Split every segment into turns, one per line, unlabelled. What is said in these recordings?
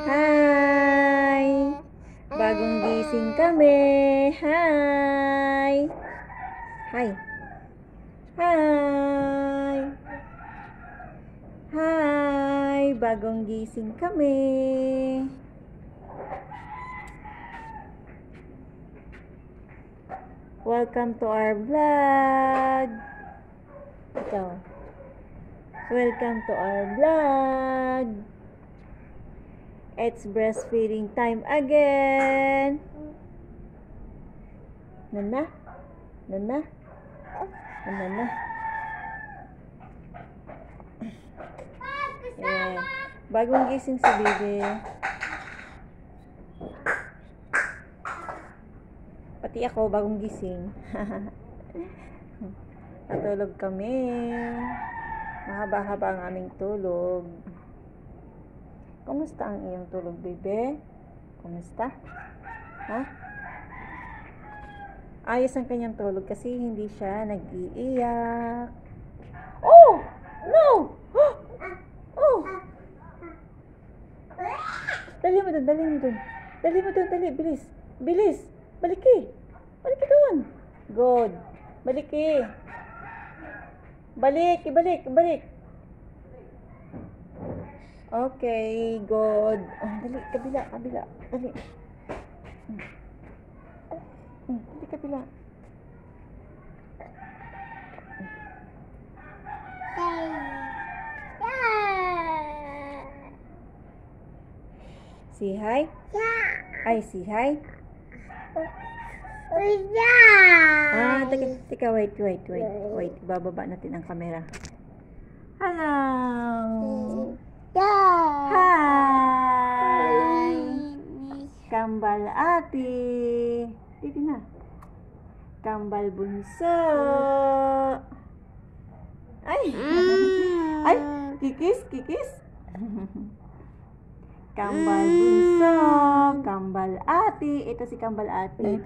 Hi! Bagong gising kami. Hi! Hi! Hi! Hi! Bagong gising kami. Welcome to our vlog. Ikaw. Welcome to our vlog. It's breastfeeding time again. Nana? Nana? Nana? Yeah. Bagong gising si Bibi. Pati ako, bagong gising. Natulog kami. Mahaba-haba ang aming tulog. Kumusta ang iyong tulog, Bibi? Kumusta? Ha? Ayos ang kanyang tulog kasi hindi siya nag-iiyak. Oh! No! Oh! Dali mo dun, dali mo dun. Dali mo dun, dali. Bilis. Bilis. Baliki. Baliki dun. Good. Baliki. Balik, ibalik, ibalik. Okay, good. Oh, dali, kabila, kabila. Dali. Dali, kabila. Say hi? Ay, say hi? Teka, wait. Ibababa natin ang camera. Hello! Hi! Kambal ate! Dito na. Kambal bunso! Ay! Ay! Kikis! Kambal bunso! Kambal ate! Ito si kambal ate.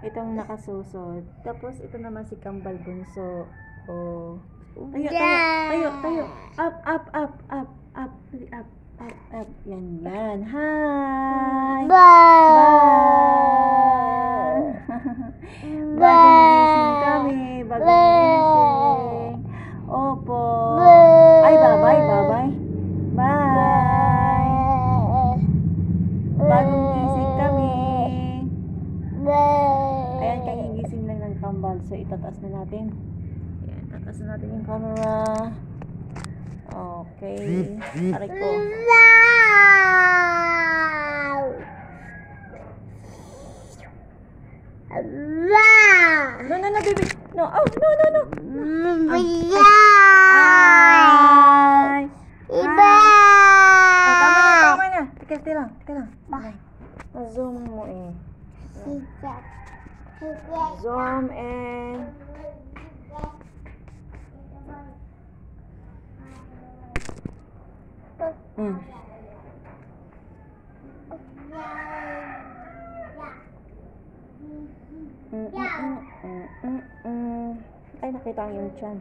Itong nakasusod. Tapos ito naman si kambal bunso. Oh. Tayo. Up. Yan. Hi! Bye! Bagong gising kami. Bagong gising. Opo. Ay, bye-bye. Bye! Bagong gising kami. Ayan, kagigising lang ng kambal. So, itataas na natin. Ayan, tataas na natin yung camera. Okay. Aray ko. No, baby. No. Oh, no. Ay. Tama na. Teka lang. Okay. Zoom mo eh. Zoom and Ay, nakita ang iyong tiyan.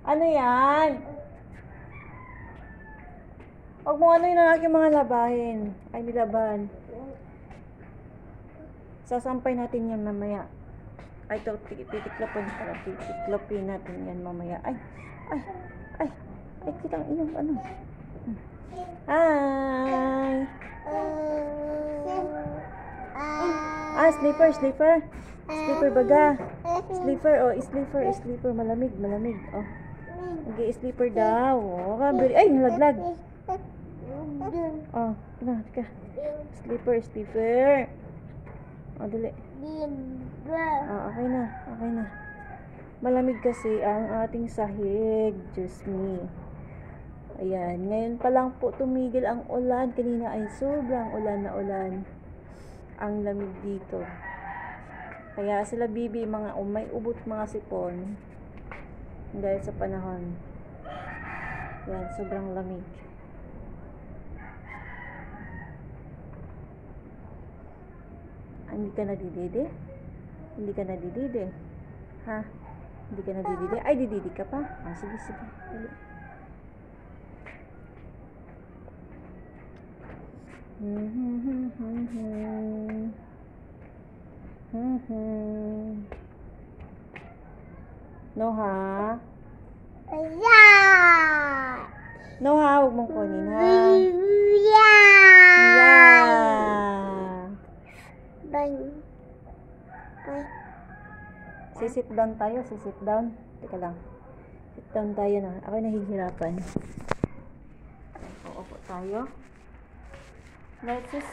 Ano yan? Huwag mo ano yun ang aking mga labahin. Ay, nilaban. Sasampay natin yan mamaya. Ay, ito, titiklopin natin yan mamaya. Ay, kitang iyong ano. Hi! Sleeper. Sleeper baga. Sleeper. Malamig. Oh. Nag-i-sleeper daw. Oh, ay, nalaglag. Oh, teka. Sleeper. Oh, dali. Okay na. Malamig kasi ang ating sahig. Just me. Ayan. Ngayon pa lang po tumigil ang ulan. Kanina ay sobrang ulan na ulan. Ang lamig dito. Kaya sila Bibi, may ubot mga sipon. Dahil sa panahon. Yan, sobrang lamig. Hindi ka nadididi? Hindi ka nadididi? Ha? Hindi ka nadididi? Ay, dididi ka pa? Ah, sige, sige. Dali. No, ha? No, ha? Huwag mong kunin, ha? Sit down tayo, sit down. Teka lang. Sit down tayo na. Ako nahihirapan. Uupo tayo. Let's just...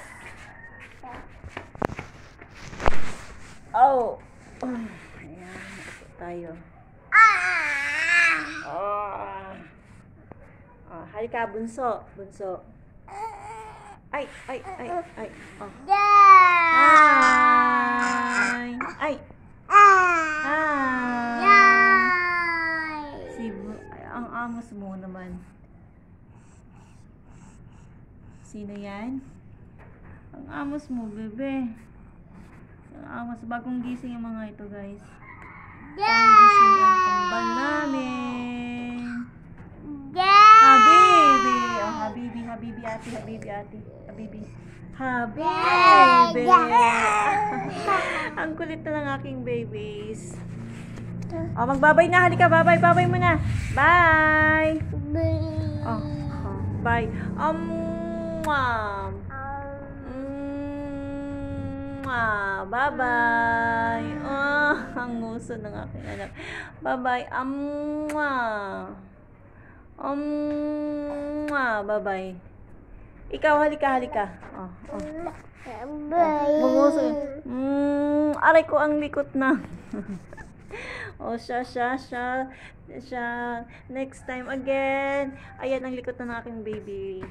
Oh! Ayan, uupo tayo. Halika, bunso. Bunso. Ay. Oh. Hi! Ay! Ang amos mo naman. Sino yan? Ang amos mo, bebe. Ang amos. Bagong gising yung mga ito, guys. Bagong gising ang kambal namin. Habibi! Oh, habibi ate. Habibi! Ang kulit na ng aking babies. Oh, magbabay na. Halika, babay mo na. Bye! Oh, bye. Bye-bye. Oh, ang nguso ng aking anak. Bye-bye. Bye-bye. Ikaw, halika. Oh. Bunguso. Aray ko ang likot na. Oh, siya. Next time again. Ayan ang likot ng aking baby.